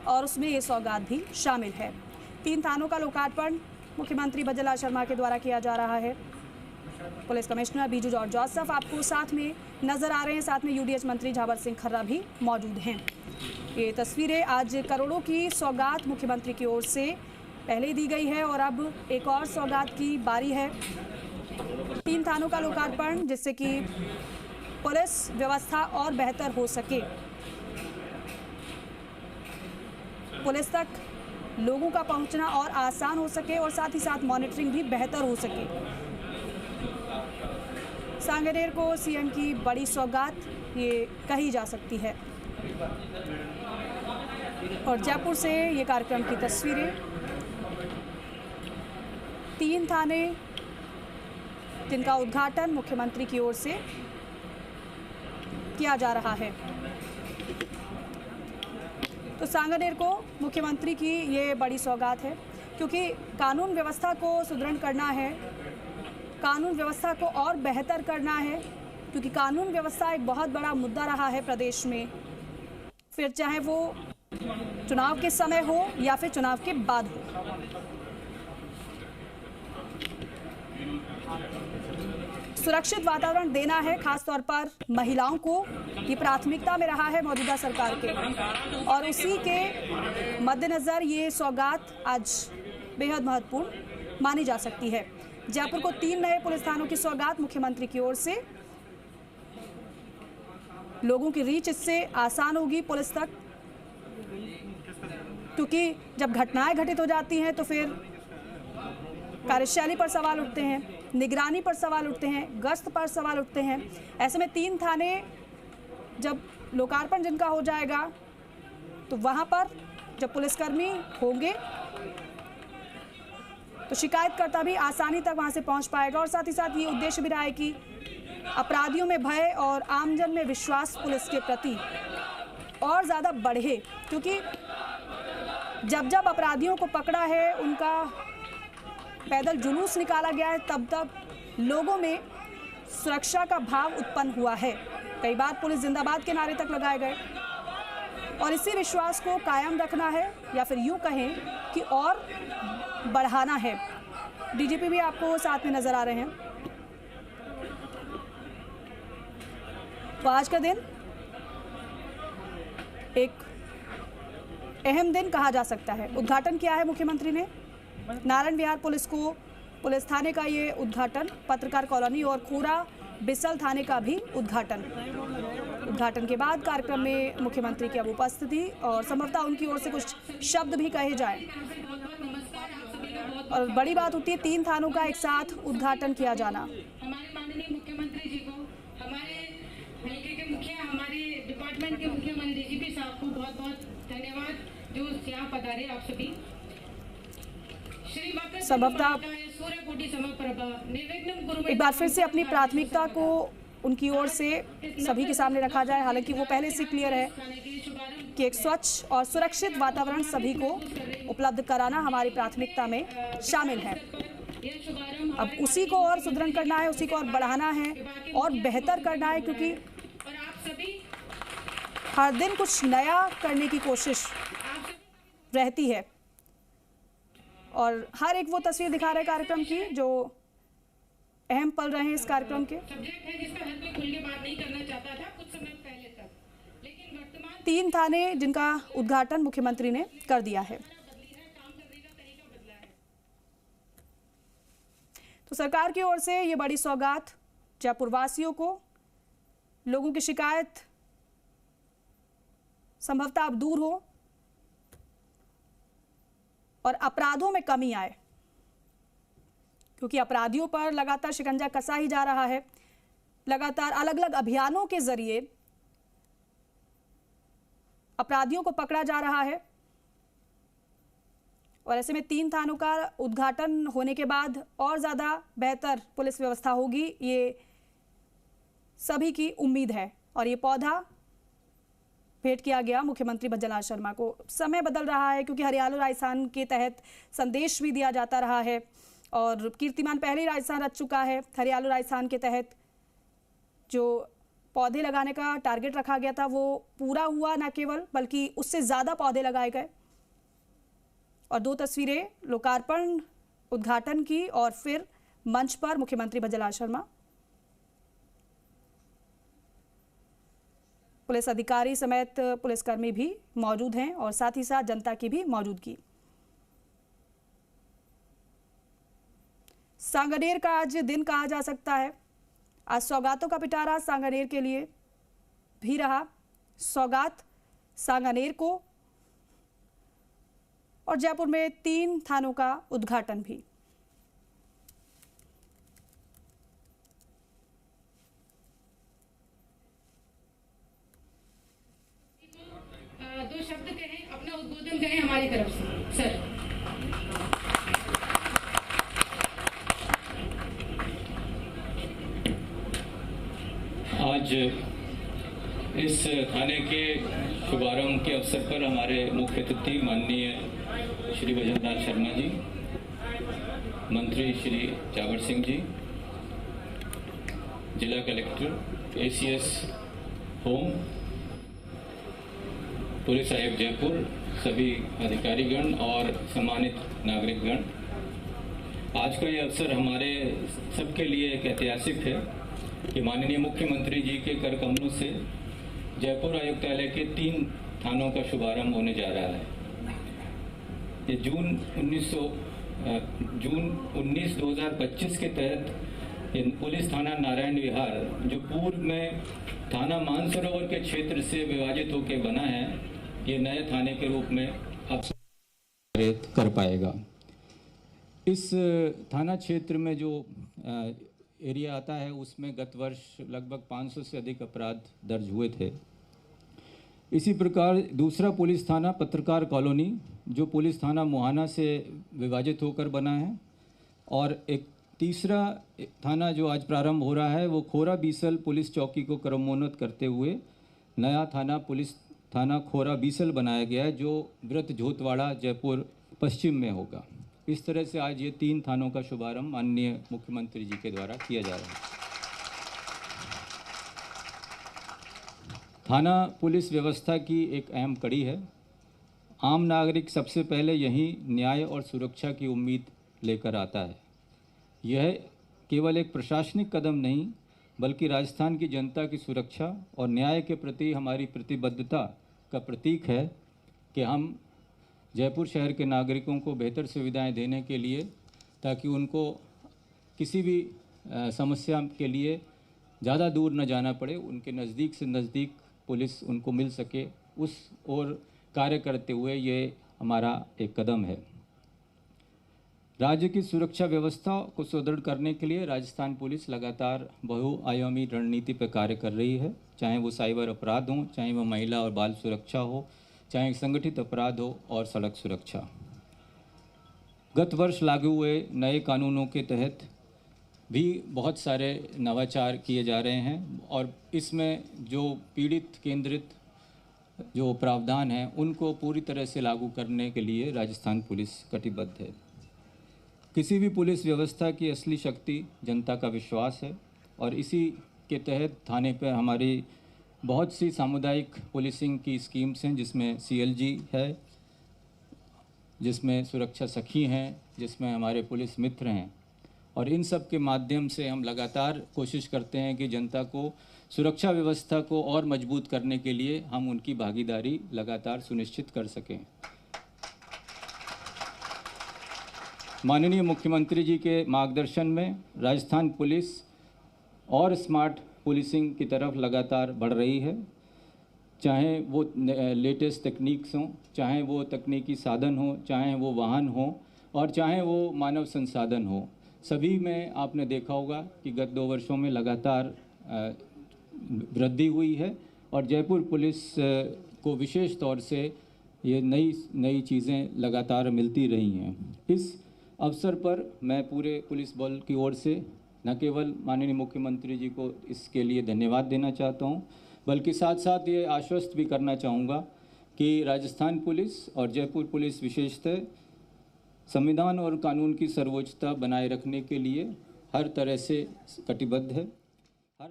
और उसमें ये सौगात भी शामिल है। 3 थानों का लोकार्पण मुख्यमंत्री भज्जनलाल शर्मा के द्वारा किया जा रहा है। Police commissioner Biju George Joseph आपको साथ में नजर आ रहे हैं, साथ में यूडीएच मंत्री झावर सिंह खर्रा भी मौजूद हैं। ये तस्वीरें आज करोड़ों की सौगात मुख्यमंत्री की ओर से पहले दी गई है और अब एक और सौगात की बारी है। 3 थानों का लोकार्पण, जिससे कि पुलिस व्यवस्था और बेहतर हो सके, पुलिस तक लोगों का पहुंचना और आसान हो सके और साथ ही साथ मॉनिटरिंग भी बेहतर हो सके। सांगनेर को सीएम की बड़ी सौगात ये कही जा सकती है। और जयपुर से ये कार्यक्रम की तस्वीरें, 3 थाने जिनका उद्घाटन मुख्यमंत्री की ओर से किया जा रहा है। तो सांगनेर को मुख्यमंत्री की ये बड़ी सौगात है, क्योंकि कानून व्यवस्था को सुदृढ़ करना है, कानून व्यवस्था को और बेहतर करना है, क्योंकि कानून व्यवस्था एक बहुत बड़ा मुद्दा रहा है प्रदेश में, फिर चाहे वो चुनाव के समय हो या फिर चुनाव के बाद हो। सुरक्षित वातावरण देना है, खासतौर पर महिलाओं को, ये प्राथमिकता में रहा है मौजूदा सरकार के, और उसी के मद्देनजर ये सौगात आज बेहद महत्वपूर्ण मानी जा सकती है। जयपुर को 3 नए पुलिस थानों की सौगात मुख्यमंत्री की ओर से। लोगों की रीच इससे आसान होगी पुलिस तक, क्योंकि जब घटनाएं घटित हो जाती हैं तो फिर कार्यशैली पर सवाल उठते हैं, निगरानी पर सवाल उठते हैं, गश्त पर सवाल उठते हैं। ऐसे में 3 थाने जब लोकार्पण जिनका हो जाएगा तो वहां पर जब पुलिसकर्मी होंगे तो शिकायतकर्ता भी आसानी तक वहां से पहुंच पाएगा। और साथ ही साथ ये उद्देश्य भी रहा है कि अपराधियों में भय और आमजन में विश्वास पुलिस के प्रति और ज़्यादा बढ़े, क्योंकि जब जब अपराधियों को पकड़ा है, उनका पैदल जुलूस निकाला गया है, तब तब लोगों में सुरक्षा का भाव उत्पन्न हुआ है। कई बार पुलिस जिंदाबाद के नारे तक लगाए गए, और इसी विश्वास को कायम रखना है, या फिर यूँ कहें कि और बढ़ाना है। डीजीपी भी आपको साथ में नजर आ रहे हैं। तो आज का दिन एक अहम दिन कहा जा सकता है। उद्घाटन किया है मुख्यमंत्री ने नारायण विहार पुलिस थाने का, ये उद्घाटन, पत्रकार कॉलोनी और खोरा बिसल थाने का भी उद्घाटन के बाद कार्यक्रम में मुख्यमंत्री की अब उपस्थिति और संभवतः उनकी ओर से कुछ शब्द भी कहे जाएं। और बड़ी बात होती है 3 थानों का एक साथ उद्घाटन किया जाना। हमारे माननीय मुख्यमंत्री जी को, हमारे हल्के के मुखिया, हमारे डिपार्टमेंट के मुखिया माननीय डीजीपी साहब को बहुत बहुत धन्यवाद जो यहाँ पधारे। आप सभी संभवतः एक बार फिर से अपनी प्राथमिकता को उनकी ओर से सभी के सामने रखा जाए। हालांकि वो पहले से क्लियर है कि एक स्वच्छ और सुरक्षित वातावरण सभी को उपलब्ध कराना हमारी प्राथमिकता में शामिल है। अब उसी को और सुदृढ़ करना है, उसी को और बढ़ाना है और बेहतर करना है, क्योंकि हर दिन कुछ नया करने की कोशिश रहती है। और हर एक वो तस्वीर दिखा रहे कार्यक्रम की जो अहम पल रहे हैं इस कार्यक्रम के। 3 थाने जिनका उद्घाटन मुख्यमंत्री ने कर दिया है। तो सरकार की ओर से ये बड़ी सौगात जयपुर वासियों को, लोगों की शिकायत संभवतः अब दूर हो और अपराधों में कमी आए, क्योंकि अपराधियों पर लगातार शिकंजा कसा ही जा रहा है। लगातार अलग अलग अभियानों के जरिए अपराधियों को पकड़ा जा रहा है। और ऐसे में 3 थानों का उद्घाटन होने के बाद और ज़्यादा बेहतर पुलिस व्यवस्था होगी, ये सभी की उम्मीद है। और ये पौधा भेंट किया गया मुख्यमंत्री भज्जनलाल शर्मा को। समय बदल रहा है, क्योंकि हरियाणा राजस्थान के तहत संदेश भी दिया जाता रहा है और कीर्तिमान पहले ही राजस्थान रच चुका है। हरियाणा राजस्थान के तहत जो पौधे लगाने का टारगेट रखा गया था वो पूरा हुआ, न केवल बल्कि उससे ज़्यादा पौधे लगाए गए। और 2 तस्वीरें लोकार्पण उद्घाटन की और फिर मंच पर मुख्यमंत्री भजनलाल शर्मा, पुलिस अधिकारी समेत पुलिसकर्मी भी मौजूद हैं और साथ ही साथ जनता की भी मौजूदगी। सांगानेर का आज दिन कहा जा सकता है। आज सौगातों का पिटारा सांगानेर के लिए भी रहा। सौगात सांगानेर को और जयपुर में 3 थानों का उद्घाटन भी। दो शब्द कहें, अपना उद्बोधन करें हमारी तरफ से सर। आज इस थाने के शुभारंभ के अवसर पर हमारे मुख्य अतिथि माननीय श्री भजनलाल शर्मा जी, मंत्री श्री जावर सिंह जी, जिला कलेक्टर, एसीएस होम, पुलिस आयुक्त जयपुर, सभी अधिकारीगण और सम्मानित नागरिकगण, आज का ये अवसर हमारे सबके लिए एक ऐतिहासिक है कि माननीय मुख्यमंत्री जी के कर कमलों से जयपुर आयुक्तालय के 3 थानों का शुभारंभ होने जा रहा है। ये जून 19 2025 के तहत ये पुलिस थाना नारायण विहार, जो पूर्व में थाना मानसरोवर के क्षेत्र से विभाजित होकर बना है, ये नए थाने के रूप में अब कर पाएगा। इस थाना क्षेत्र में जो एरिया आता है उसमें गत वर्ष लगभग 500 से अधिक अपराध दर्ज हुए थे। इसी प्रकार दूसरा पुलिस थाना पत्रकार कॉलोनी, जो पुलिस थाना मुहाना से विभाजित होकर बना है, और एक तीसरा थाना जो आज प्रारंभ हो रहा है वो खोरा बीसल पुलिस चौकी को क्रमोन्नत करते हुए नया पुलिस थाना खोरा बीसल बनाया गया है, जो व्रत झोतवाड़ा जयपुर पश्चिम में होगा। इस तरह से आज ये 3 थानों का शुभारंभ माननीय मुख्यमंत्री जी के द्वारा किया जा रहा है। थाना पुलिस व्यवस्था की एक अहम कड़ी है। आम नागरिक सबसे पहले यहीं न्याय और सुरक्षा की उम्मीद लेकर आता है। यह केवल एक प्रशासनिक कदम नहीं, बल्कि राजस्थान की जनता की सुरक्षा और न्याय के प्रति हमारी प्रतिबद्धता का प्रतीक है कि हम जयपुर शहर के नागरिकों को बेहतर सुविधाएं देने के लिए, ताकि उनको किसी भी समस्या के लिए ज़्यादा दूर न जाना पड़े, उनके नज़दीक से नज़दीक पुलिस उनको मिल सके, उस ओर कार्य करते हुए ये हमारा एक कदम है। राज्य की सुरक्षा व्यवस्था को सुदृढ़ करने के लिए राजस्थान पुलिस लगातार बहुआयामी रणनीति पर कार्य कर रही है, चाहे वो साइबर अपराध हों, चाहे वो महिला और बाल सुरक्षा हो, चाहे संगठित अपराध हो और सड़क सुरक्षा। गत वर्ष लागू हुए नए कानूनों के तहत भी बहुत सारे नवाचार किए जा रहे हैं और इसमें जो पीड़ित केंद्रित जो प्रावधान हैं उनको पूरी तरह से लागू करने के लिए राजस्थान पुलिस कटिबद्ध है। किसी भी पुलिस व्यवस्था की असली शक्ति जनता का विश्वास है और इसी के तहत थाने पर हमारी बहुत सी सामुदायिक पुलिसिंग की स्कीम्स हैं, जिसमें CLG है, जिसमें सुरक्षा सखी हैं, जिसमें हमारे पुलिस मित्र हैं, और इन सब के माध्यम से हम लगातार कोशिश करते हैं कि जनता को सुरक्षा व्यवस्था को और मजबूत करने के लिए हम उनकी भागीदारी लगातार सुनिश्चित कर सकें। माननीय मुख्यमंत्री जी के मार्गदर्शन में राजस्थान पुलिस और स्मार्ट पुलिसिंग की तरफ लगातार बढ़ रही है, चाहे वो लेटेस्ट टेक्निक्स हों, चाहे वो तकनीकी साधन हो, चाहे वो वाहन हो और चाहे वो मानव संसाधन हो। सभी में आपने देखा होगा कि गत 2 वर्षों में लगातार वृद्धि हुई है और जयपुर पुलिस को विशेष तौर से ये नई चीज़ें लगातार मिलती रही हैं। इस अवसर पर मैं पूरे पुलिस बल की ओर से न केवल माननीय मुख्यमंत्री जी को इसके लिए धन्यवाद देना चाहता हूं, बल्कि साथ साथ ये आश्वस्त भी करना चाहूँगा कि राजस्थान पुलिस और जयपुर पुलिस विशेषतः संविधान और कानून की सर्वोच्चता बनाए रखने के लिए हर तरह से कटिबद्ध है। हर